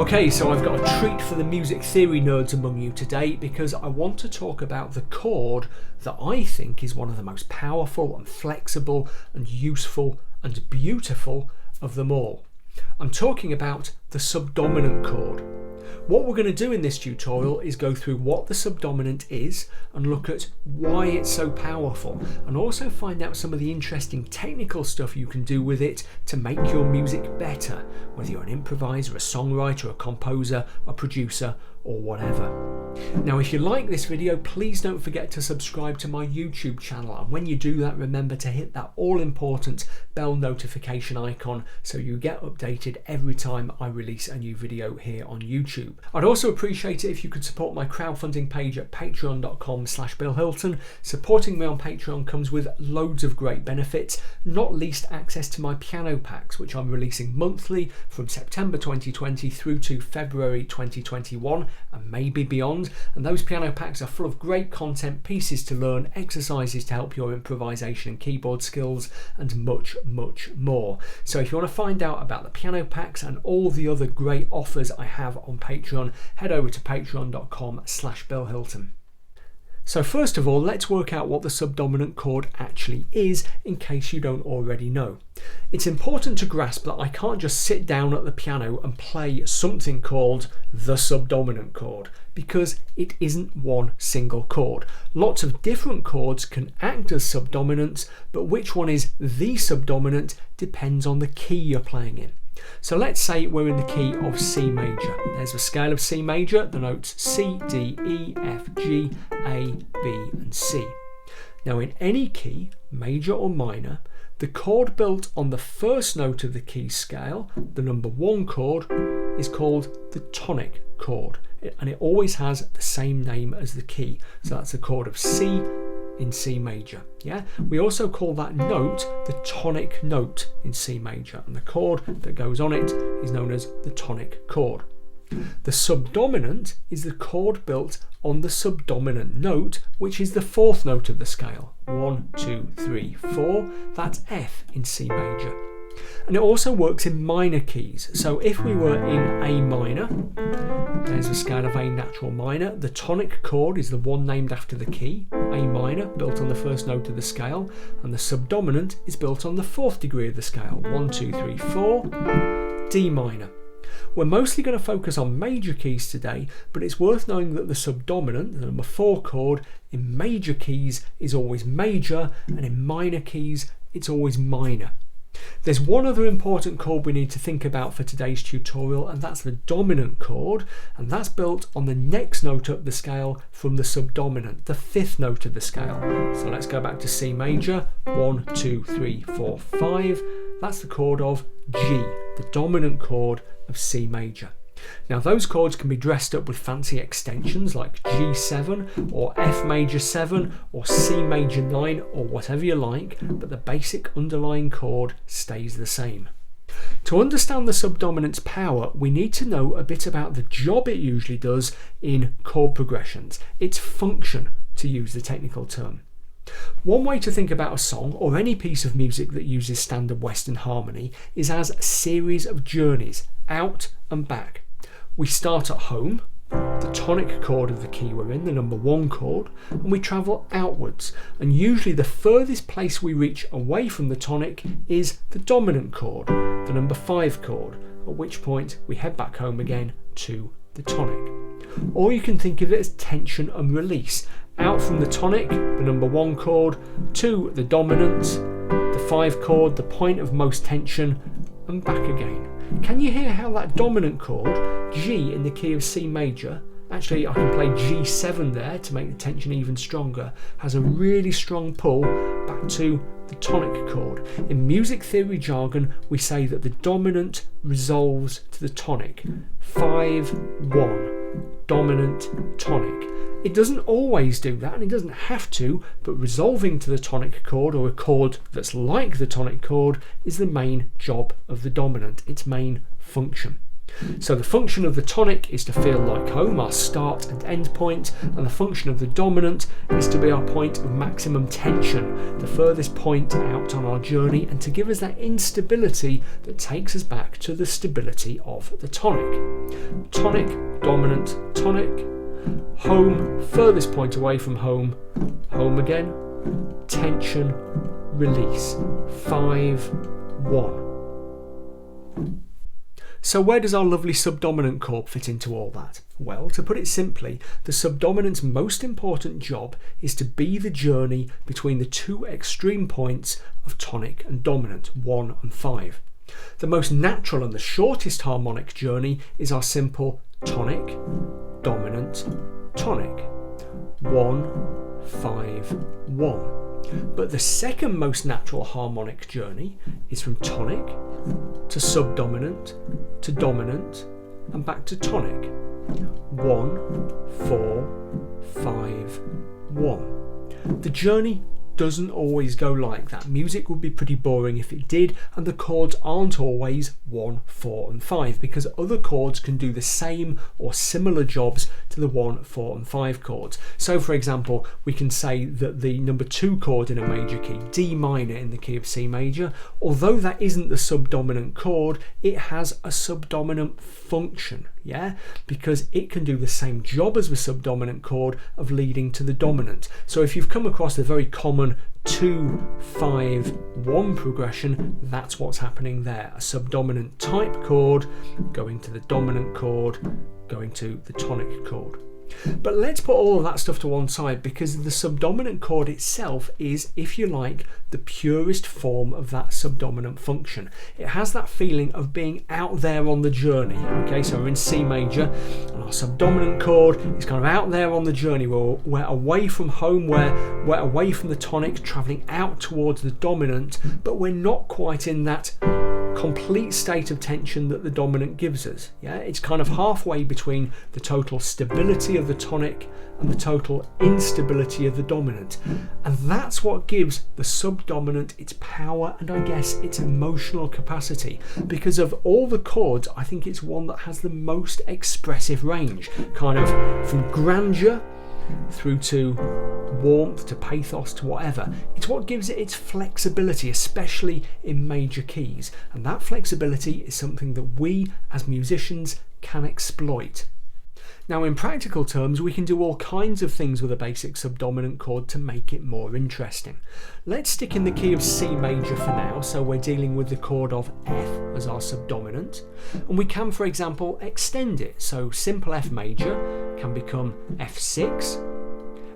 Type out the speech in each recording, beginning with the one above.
Okay, so I've got a treat for the music theory nerds among you today because I want to talk about the chord that I think is one of the most powerful and flexible and useful and beautiful of them all. I'm talking about the subdominant chord. What we're going to do in this tutorial is go through what the subdominant is and look at why it's so powerful, and also find out some of the interesting technical stuff you can do with it to make your music better, whether you're an improviser, a songwriter, a composer, a producer, or whatever. Now, if you like this video, please don't forget to subscribe to my YouTube channel, and when you do that, remember to hit that all-important bell notification icon so you get updated every time I release a new video here on YouTube. I'd also appreciate it if you could support my crowdfunding page at patreon.com/BillHilton. Supporting me on Patreon comes with loads of great benefits, not least access to my piano packs, which I'm releasing monthly from September 2020 through to February 2021 and maybe beyond. And those piano packs are full of great content, pieces to learn, exercises to help your improvisation and keyboard skills, and much more. So if you want to find out about the piano packs and all the other great offers I have on Patreon, head over to patreon.com/BillHilton. So first of all, let's work out what the subdominant chord actually is, in case you don't already know. It's important to grasp that I can't just sit down at the piano and play something called the subdominant chord, because it isn't one single chord. Lots of different chords can act as subdominants, but which one is the subdominant depends on the key you're playing in. So let's say we're in the key of C major. There's a scale of C major, the notes C, D, E, F, G, A, B and C. Now in any key, major or minor, the chord built on the first note of the key scale, the number 1 chord, is called the tonic chord, and it always has the same name as the key. So that's the chord of C in C major. Yeah, we also call that note the tonic note in C major, and the chord that goes on it is known as the tonic chord. The subdominant is the chord built on the subdominant note, which is the 4th note of the scale. 1, 2, 3, 4. That's F in C major. And it also works in minor keys. So if we were in A minor, there's a scale of A natural minor. The tonic chord is the one named after the key, A minor, built on the first note of the scale, and the subdominant is built on the 4th degree of the scale, 1, 2, 3, 4, D minor. We're mostly going to focus on major keys today, but it's worth knowing that the subdominant, the number 4 chord, in major keys is always major, and in minor keys it's always minor. There's one other important chord we need to think about for today's tutorial, and that's the dominant chord, and that's built on the next note up the scale from the subdominant, the 5th note of the scale. So let's go back to C major, 1, 2, 3, 4, 5. That's the chord of G, the dominant chord of C major. Now those chords can be dressed up with fancy extensions like G7 or F major 7 or C major 9 or whatever you like, but the basic underlying chord stays the same. To understand the subdominant's power, we need to know a bit about the job it usually does in chord progressions, its function, to use the technical term. One way to think about a song or any piece of music that uses standard Western harmony is as a series of journeys out and back. We start at home, the tonic chord of the key we're in, the number 1 chord, and we travel outwards, and usually the furthest place we reach away from the tonic is the dominant chord, the number 5 chord, at which point we head back home again to the tonic. Or you can think of it as tension and release, out from the tonic, the number 1 chord, to the dominant, the 5 chord, the point of most tension, and back again. Can you hear how that dominant chord, G in the key of C major, actually I can play G7 there to make the tension even stronger, has a really strong pull back to the tonic chord. In music theory jargon, we say that the dominant resolves to the tonic. 5-1, dominant, tonic. It doesn't always do that, and it doesn't have to, but resolving to the tonic chord, or a chord that's like the tonic chord, is the main job of the dominant, its main function. So the function of the tonic is to feel like home, our start and end point, and the function of the dominant is to be our point of maximum tension, the furthest point out on our journey, and to give us that instability that takes us back to the stability of the tonic. Tonic, dominant, tonic, home, furthest point away from home, home again, tension, release, 5, 1. So where does our lovely subdominant chord fit into all that? Well, to put it simply, the subdominant's most important job is to be the journey between the two extreme points of tonic and dominant, 1 and 5. The most natural and the shortest harmonic journey is our simple tonic, dominant, tonic, 1, 5, 1. But the second most natural harmonic journey is from tonic to subdominant to dominant and back to tonic. 1, 4, 5, 1. The journey doesn't always go like that. Music would be pretty boring if it did, and the chords aren't always 1, 4 and 5 because other chords can do the same or similar jobs to the 1, 4 and 5 chords. So for example, we can say that the number 2 chord in a major key, D minor in the key of C major, although that isn't the subdominant chord, it has a subdominant function, yeah, because it can do the same job as the subdominant chord of leading to the dominant. So if you've come across the very common 2, 5, 1 progression, that's what's happening there. A subdominant type chord going to the dominant chord, going to the tonic chord. But let's put all of that stuff to one side because the subdominant chord itself is, if you like, the purest form of that subdominant function. It has that feeling of being out there on the journey. Okay, so we're in C major and our subdominant chord is kind of out there on the journey. We're away from home, we're away from the tonic, travelling out towards the dominant, but we're not quite in that complete state of tension that the dominant gives us. Yeah, it's kind of halfway between the total stability of the tonic and the total instability of the dominant, and that's what gives the subdominant its power and I guess its emotional capacity. Because of all the chords, I think it's one that has the most expressive range, kind of from grandeur through to warmth to pathos to whatever. It's what gives it its flexibility, especially in major keys, and that flexibility is something that we as musicians can exploit. Now in practical terms, we can do all kinds of things with a basic subdominant chord to make it more interesting. Let's stick in the key of C major for now, so we're dealing with the chord of F as our subdominant, and we can, for example, extend it. So simple F major can become F6,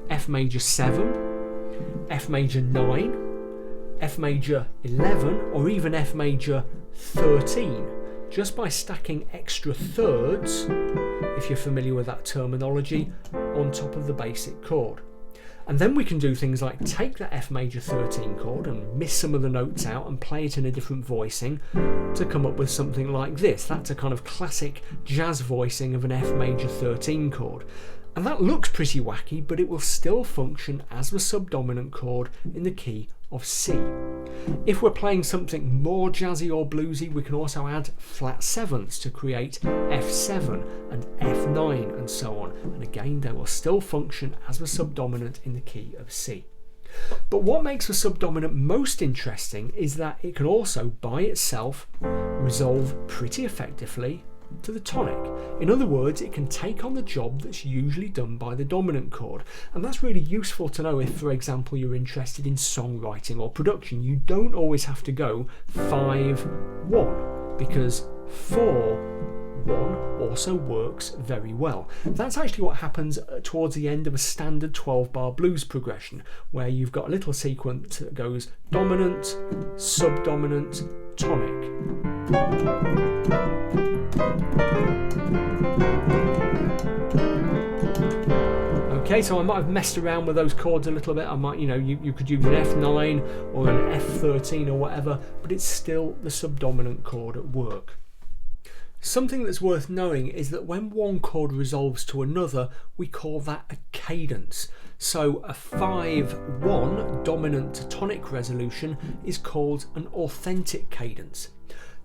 F major 7, F major 9, F major 11, or even F major 13, just by stacking extra thirds, if you're familiar with that terminology, on top of the basic chord. And then we can do things like take that F major 13 chord and miss some of the notes out and play it in a different voicing to come up with something like this. That's a kind of classic jazz voicing of an F major 13 chord. And that looks pretty wacky, but it will still function as the subdominant chord in the key of C. If we're playing something more jazzy or bluesy, we can also add flat sevenths to create F7 and F9 and so on. And again, they will still function as the subdominant in the key of C. But what makes the subdominant most interesting is that it can also, by itself, resolve pretty effectively to the tonic. In other words, it can take on the job that's usually done by the dominant chord, and that's really useful to know if, for example, you're interested in songwriting or production. You don't always have to go 5-1 because 4-1 also works very well. That's actually what happens towards the end of a standard 12-bar blues progression, where you've got a little sequence that goes dominant, subdominant, tonic. Okay, so I might have messed around with those chords a little bit. I might, you could use an F9 or an F13 or whatever, but it's still the subdominant chord at work. Something that's worth knowing is that when one chord resolves to another, we call that a cadence. So a 5-1 dominant to tonic resolution is called an authentic cadence.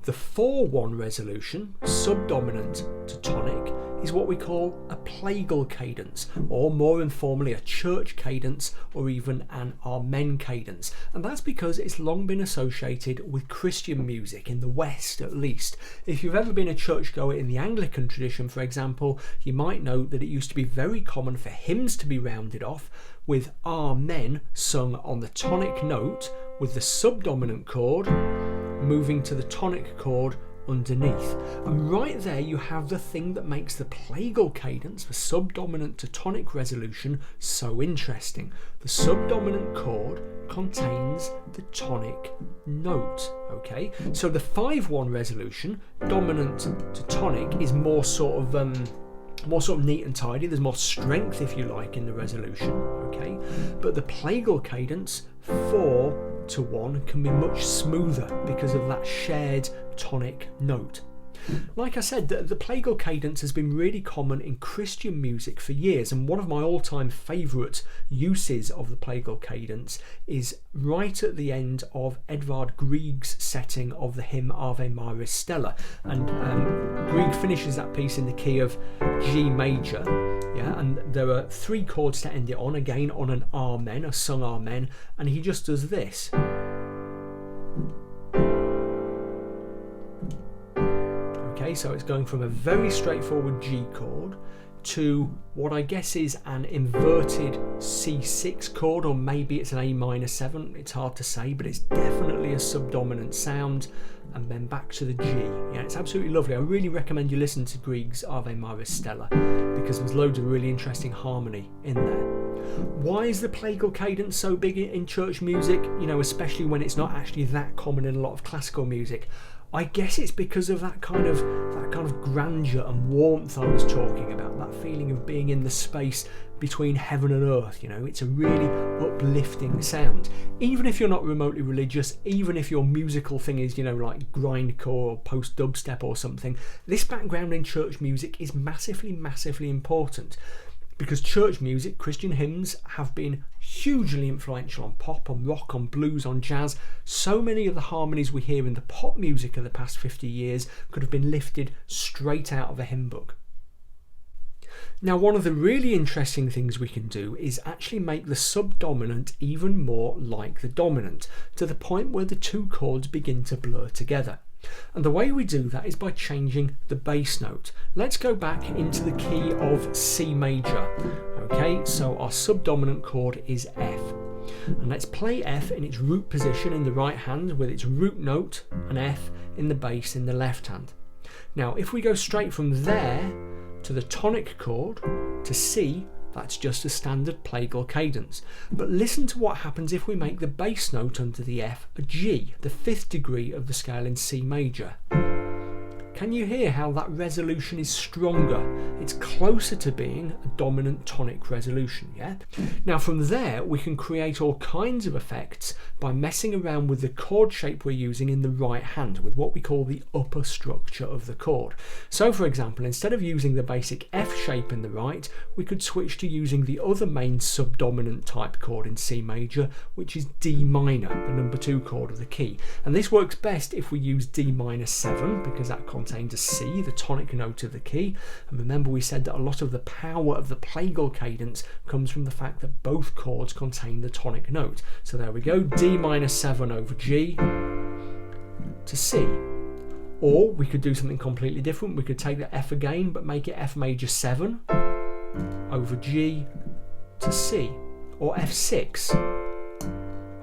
The 4/1 resolution, subdominant to tonic, is what we call a plagal cadence, or more informally a church cadence, or even an Amen cadence. And that's because it's long been associated with Christian music, in the West at least. If you've ever been a churchgoer in the Anglican tradition, for example, you might know that it used to be very common for hymns to be rounded off with Amen sung on the tonic note, with the subdominant chord moving to the tonic chord underneath. And right there you have the thing that makes the plagal cadence, the subdominant to tonic resolution, so interesting. The subdominant chord contains the tonic note. Okay, so the 5/1 resolution, dominant to tonic, is more sort of neat and tidy. There's more strength, if you like, in the resolution. Okay, but the plagal cadence, 4/1, can be much smoother because of that shared tonic note. Like I said, the plagal cadence has been really common in Christian music for years, and one of my all-time favourite uses of the plagal cadence is right at the end of Edvard Grieg's setting of the hymn Ave Maris Stella. And Grieg finishes that piece in the key of G major, yeah, and there are 3 chords to end it on, again on an Amen, a sung Amen, and he just does this. Okay, so it's going from a very straightforward G chord to what I guess is an inverted C6 chord, or maybe it's an A minor 7, it's hard to say, but it's definitely a subdominant sound, and then back to the G. Yeah, it's absolutely lovely. I really recommend you listen to Grieg's Ave Maris Stella, because there's loads of really interesting harmony in there. Why is the plagal cadence so big in church music, you know, especially when it's not actually that common in a lot of classical music? I guess it's because of that kind of grandeur and warmth I was talking about, that feeling of being in the space between heaven and earth. You know, it's a really uplifting sound. Even if you're not remotely religious, even if your musical thing is, you know, like grindcore or post dubstep or something, this background in church music is massively, massively important. Because church music, Christian hymns, have been hugely influential on pop, on rock, on blues, on jazz. So many of the harmonies we hear in the pop music of the past 50 years could have been lifted straight out of a hymn book. Now, one of the really interesting things we can do is actually make the subdominant even more like the dominant, to the point where the 2 chords begin to blur together. And the way we do that is by changing the bass note. Let's go back into the key of C major. Okay, so our subdominant chord is F. And let's play F in its root position in the right hand, with its root note and F in the bass in the left hand. Now, if we go straight from there to the tonic chord, to C, that's just a standard plagal cadence. But listen to what happens if we make the bass note under the F a G, the 5th degree of the scale in C major. Can you hear how that resolution is stronger? It's closer to being a dominant tonic resolution, yeah? Now from there we can create all kinds of effects by messing around with the chord shape we're using in the right hand, with what we call the upper structure of the chord. So for example, instead of using the basic F shape in the right, we could switch to using the other main subdominant type chord in C major, which is D minor, the number 2 chord of the key. And this works best if we use D minor 7, because that contains a C, the tonic note of the key. And remember, we said that a lot of the power of the plagal cadence comes from the fact that both chords contain the tonic note. So there we go, D minor 7 over G to C. Or we could do something completely different. We could take the F again, but make it F major 7 over G to C, or F6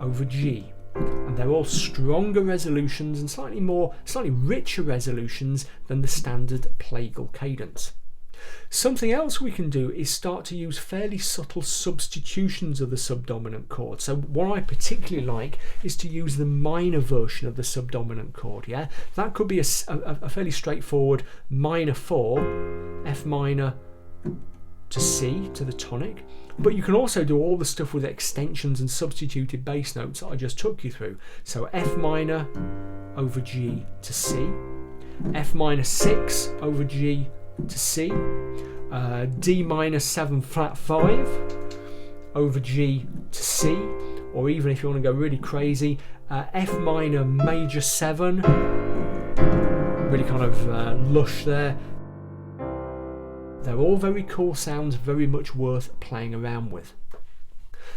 over G. And they're all stronger resolutions and slightly richer resolutions than the standard plagal cadence. Something else we can do is start to use fairly subtle substitutions of the subdominant chord. So what I particularly like is to use the minor version of the subdominant chord. Yeah, that could be a fairly straightforward minor 4, F minor to C, to the tonic. But you can also do all the stuff with extensions and substituted bass notes that I just took you through. So F minor over G to C, F minor 6 over G to C, D minor 7 flat 5 over G to C, or even if you want to go really crazy, F minor major 7 really kind of lush there. They're all very cool sounds, very much worth playing around with.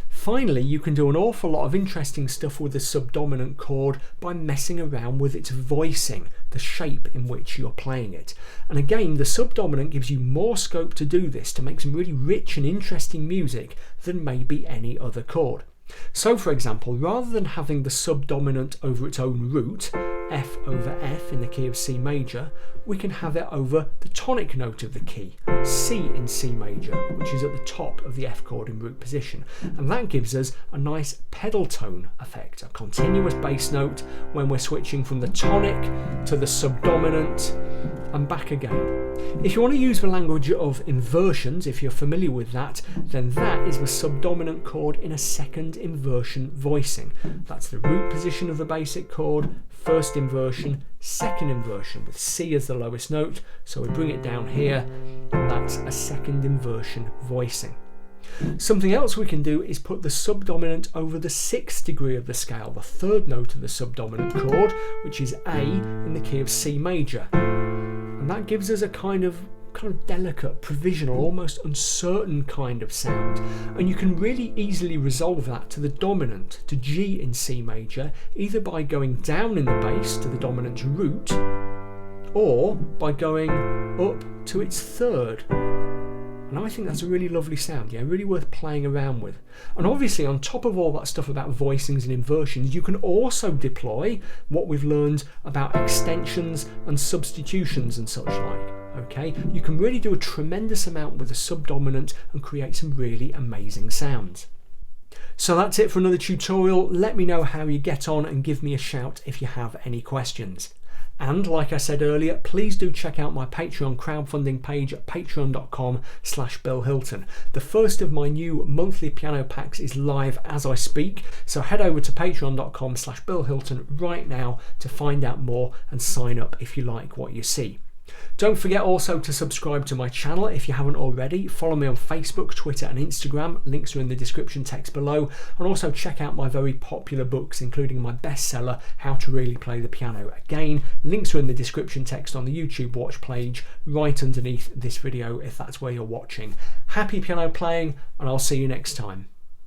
Finally, you can do an awful lot of interesting stuff with the subdominant chord by messing around with its voicing, the shape in which you're playing it. And again, the subdominant gives you more scope to do this, to make some really rich and interesting music than maybe any other chord. So for example, rather than having the subdominant over its own root, F over F in the key of C major, we can have it over the tonic note of the key, C in C major, which is at the top of the F chord in root position. And that gives us a nice pedal tone effect, a continuous bass note when we're switching from the tonic to the subdominant and back again. If you want to use the language of inversions, if you're familiar with that, then that is the subdominant chord in a second inversion voicing. That's the root position of the basic chord, first inversion, second inversion, with C as the lowest note, so we bring it down here, and that's a second inversion voicing. Something else we can do is put the subdominant over the 6th degree of the scale, the third note of the subdominant chord, which is A in the key of C major. And that gives us a kind of delicate, provisional, almost uncertain kind of sound. And you can really easily resolve that to the dominant, to G in C major, either by going down in the bass to the dominant's root, or by going up to its third. And I think that's a really lovely sound, yeah, really worth playing around with. And obviously on top of all that stuff about voicings and inversions, you can also deploy what we've learned about extensions and substitutions and such like. Okay, you can really do a tremendous amount with a subdominant and create some really amazing sounds. So that's it for another tutorial. Let me know how you get on and give me a shout if you have any questions. And like I said earlier, please do check out my Patreon crowdfunding page at patreon.com/Bill Hilton. The first of my new monthly piano packs is live as I speak, so head over to patreon.com/Bill Hilton right now to find out more and sign up if you like what you see. Don't forget also to subscribe to my channel if you haven't already. Follow me on Facebook, Twitter and Instagram. Links are in the description text below. And also check out my very popular books, including my bestseller, How to Really Play the Piano. Again, links are in the description text on the YouTube watch page right underneath this video if that's where you're watching. Happy piano playing, and I'll see you next time.